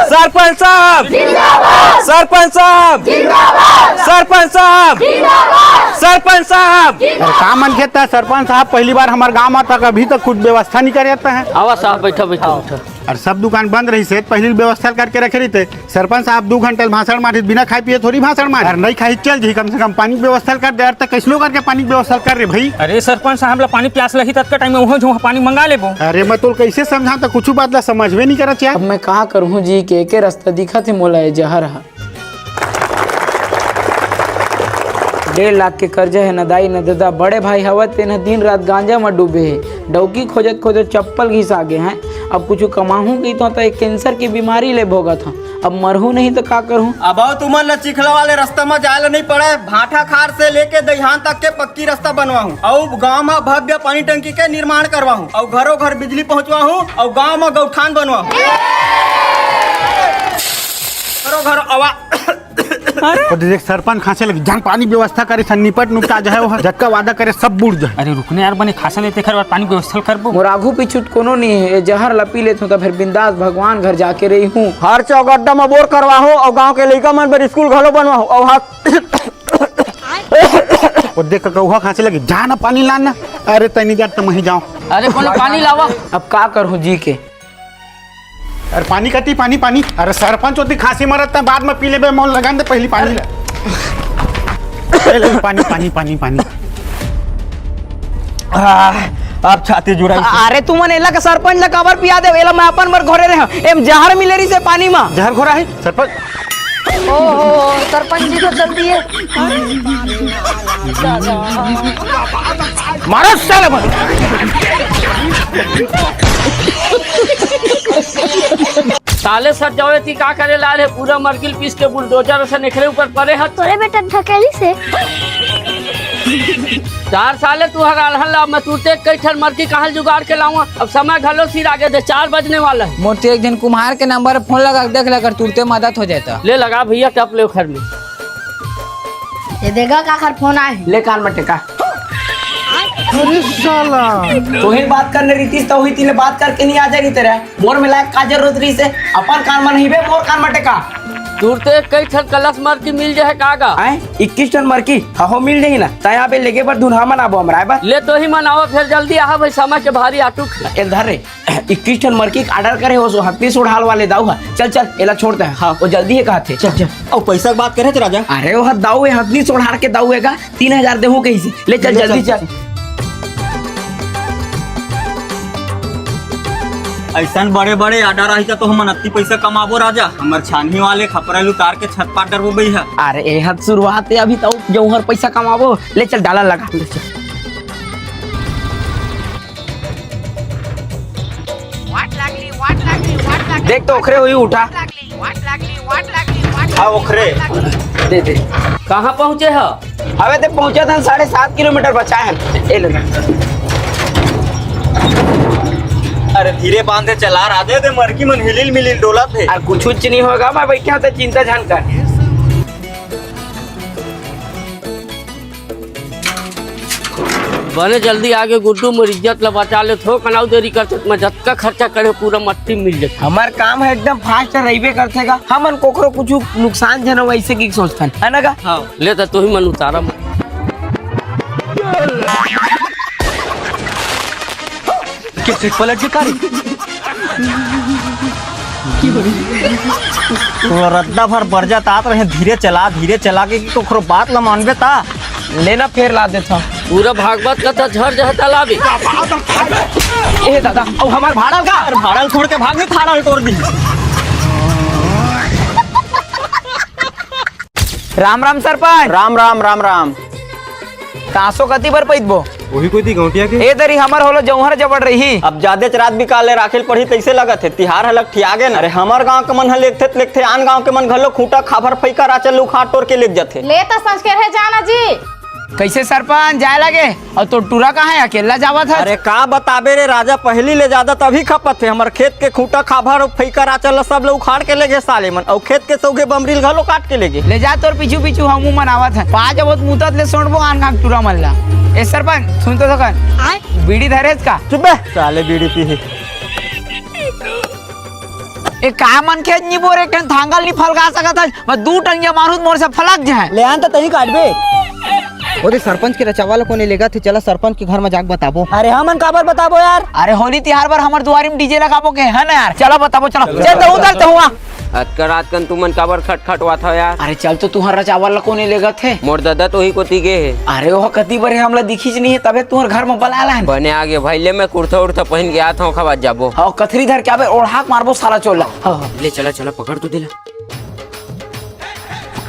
सरपंच साहब सरपंच साहब सरपंच साहब सरपंच साहब। का मन कहता सरपंच साहब पहली बार हमारे गाँव आता अभी तक कुछ व्यवस्था नहीं कर जाता है। आवा साहब बैठो बैठो बैठो। और सब दुकान बंद रही से पहले व्यवस्था करके रखे रही थे। सरपंच साहब 2 घंटे भाषण मारे बिना खाए पिए थोड़ी भाषण मारे और नहीं खाई चल जी कम से कम पानी व्यवस्था कर दे तक कैसे करके पानी व्यवस्था कर रहे भाई। अरे सरपंच साहब ला पानी प्यास लगी तब के टाइम में वहाँ जो पानी मंगा ले। अरे मैं तो कैसे समझा तो कुछ बात ला समझ में नहीं करा अब मैं कहा करूँ जी के एक रास्ता दिखा थे मोला ये जहर है। 1.5 लाख के कर्जा है न दाई न दादा बड़े भाई हवा ते न दिन रात गांजा में डूबे है डौकी खोजत खोजत चप्पल घिस आगे हैं। अब कुछ कमाहूँ की तो एक कैंसर की बीमारी ले भोगा था अब मरहूँ नहीं तो का करूँ। अब तुमन ला चिखला वाले रास्ता में जाए नहीं पड़े भाटा खार से लेके दहियान तक के पक्की रास्ता बनवाऊँ और गांव में भव्य पानी टंकी के निर्माण करवाऊँ और घरों घर बिजली पहुँचवाऊँ और गांव में गौठान बनवाऊँ घरों घर आवा। तो देख सरपंच खांसे लगी जान पानी व्यवस्था करे निपट नुपटा जो है वो झटका वादा करे सब बुड़ जाए। अरे रुकने यार बने खासा लेते खर पानी व्यवस्था करबो मोर आगू पीछूट कोनो नहीं है जहर लपी लेत हूँ तो फिर बिंदास भगवान घर जाके रही हूँ। हर चौगड्डा में बोर करवाओ और गांव के लड़का मन पर स्कूल घलो बनवाओ और और देख कौहा खांसे लगी जाना पानी लाना। अरे तनी जा तुम ही जाओ। अरे बोले पानी लावा। अब का करूँ जी के अरे पानी कटी पानी पानी। अरे सरपंच होती खांसी मरत बाद में पी ले मौन लगा दे पहली पानी ले पानी पानी पानी पानी। आप छाती जुड़ाई। अरे तू मन एला का सरपंच ला कवर पिया दे एला मैं अपन बर घोरे रहे एम जहर मिले रही से पानी में जहर घोरा है सरपंच। ओहो सरपंच जी को जल्दी है मारो साले मत। साले सर जावे थी का करे ला रे पूरा मरगिल पीस के बुलडोजर से निखरे ऊपर पड़े है। तोरे बेटा ढकेली से 4 साले तू हर हल्ला मैं तूते कई ठन मरकी कहाँ जुगाड़ के लाऊंगा। अब समय घलो सिर आगे दे 4 बजने वाला है। मोटे एक दिन कुम्हार के नंबर फोन लगा देख लेकर तुरते मदद हो जाता। ले लगा भैया टप ले घर में ये देगा का खर फोन आए ले कान में टेका। तो ही बात करने रीतिस तो हुई तीने बात करके नहीं आ जाएगी तेरा मोर में लायक का जरूरत रही से अपन कान में नहीं बे मोर कान में टेका। तुरते कई ठन कलश मरकी मिल जाए कागा आए 21 टन मरकी हो मिल जाही ना ता यहाँ पे लेके पर धुनहा मनाबो हमरा बा ले तो ही मनाओ फिर जल्दी आ भाई समय के भारी आटुक एक धर रे 21 टन मरकी ऑर्डर करे हो सो हत्ती सुड़ाल वाले दाऊ है चल चल एला छोड़ते हैं हाँ वो जल्दी है कहा थे चल चल और पैसा की बात करे थे राजा। अरे वो दाऊ है हत्ती सुड़ाल के दाऊ है 3000 देहू कहीं से ले चल जल्दी चल। ऐसा बड़े बड़े आर्डर आई तो हम अत्ती पैसा कमाबो राजा हमार छानही वाले खपरेल उतार के छत पाट डरबो भैया। अरे ए हद शुरुआत है अभी तो जौहर पैसा कमाबो ले चल डाला लगा ले चल। देख तो ओखरे हुई उठा हाँ ओखरे दे दे कहाँ पहुँचे है। अबे ते पहुंचा था 7.5 किलोमीटर बचा है ए ले। अरे धीरे बांधे चला राधे दे मरकी मन हिलिल मिलिल डोला थे और कुछ नहीं होगा मैं बैठे हूँ तो चिंता जान कर। बने जल्दी आगे गुड्डू मोर इज्जत ला बचा ले थो कनाऊ देरी करते मैं जतका खर्चा करे पूरा मट्टी मिल जाए। हमार काम है एकदम फास्ट रहीबे करतेगा हमन कोकरो कुछ नुकसान जन वैसे की सोचतन है ना का। हाँ ले तो ही मन उतारा किसे पलट के कारी तो रद्दा भर बरजा तात रहे धीरे चला के कोकरो बात ला मानबे ता लेना फेर ला देता पूरा भागवत का तो झड़ जहता लाभी। ए दादा अब हमार भाड़ा का भाड़ा छोड़ के भाग में थाड़ा तोड़ दी। राम राम सरपंच। राम राम राम राम तासो कति पर पैदबो वही कोई थी गौटिया के ए दरी हमर होलो जौहर जबड़ रही। अब ज्यादा रात भी काले राखेल पढ़ी तैसे लगत है तिहार हलक ठियागे न। अरे हमार गांव के मन लेखते आन गांव के मन घलो खूंटा खाभर फैका राचल उखाड़ तोड़ के लेक जाते ले तो संस्कार है जाना जी कैसे सरपंच जाए लगे और तो टूरा कहाँ है अकेला जावा था। अरे का बताबे रे राजा पहली ले ज्यादा तभी खपत है हमारे खेत के खूंटा खाभर और फैका राचल सब लोग उखाड़ के ले गए साले मन और खेत के सौगे बमरील घलो काट के ले गए। ले जा तोर पीछू पीछू हमू मनावत है पाँच बहुत मुतत ले सोड़बो आन गांव टूरा मल्ला। ए सरपंच सुन तो सकन बीड़ी धरेज का चुप साले बीड़ी पी ए का मन के नी बोर एक टन थांगल नी फलगा सकत है मैं 2 टंगिया मारूत मोर से फलक जाए ले आन तो तही काटबे ओदे सरपंच के रचावाला कोने लेगा थे चला सरपंच के घर में जाके बताबो। अरे हमन काबर बताबो यार। अरे होली तिहार पर हमर दुआरी में डीजे लगाबो के है ना यार। चलो बताबो चलो चल तो उधर तो हुआ रात कन तुमन काबर खटखटवा था यार। अरे चल तो तुहरा चावल कोने लेगा थे मोर दादा तो ही को तीगे है। अरे वो कति बरे हमला दिखीच नहीं है तबे तुहर घर में बलाला है बने आगे भाई ले मैं कुर्ता उर्ता पहन के आता हूँ खबा जाबो। हां कथरी धर के आबे ओढ़ाक मारबो साला चोला। हां ले चला चला पकड़ तो दिला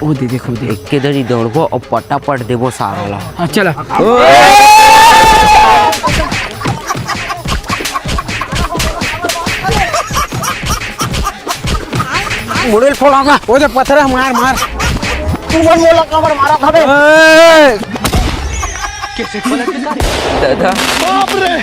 ओ दे देखो दे एक के दरी दौड़बो और पटापट देबो सारा। हां चला मुड़ेल फोड़ागा ओदे पथरा मार मार तू मन बोला कमर मारा था बे दादा बाप रे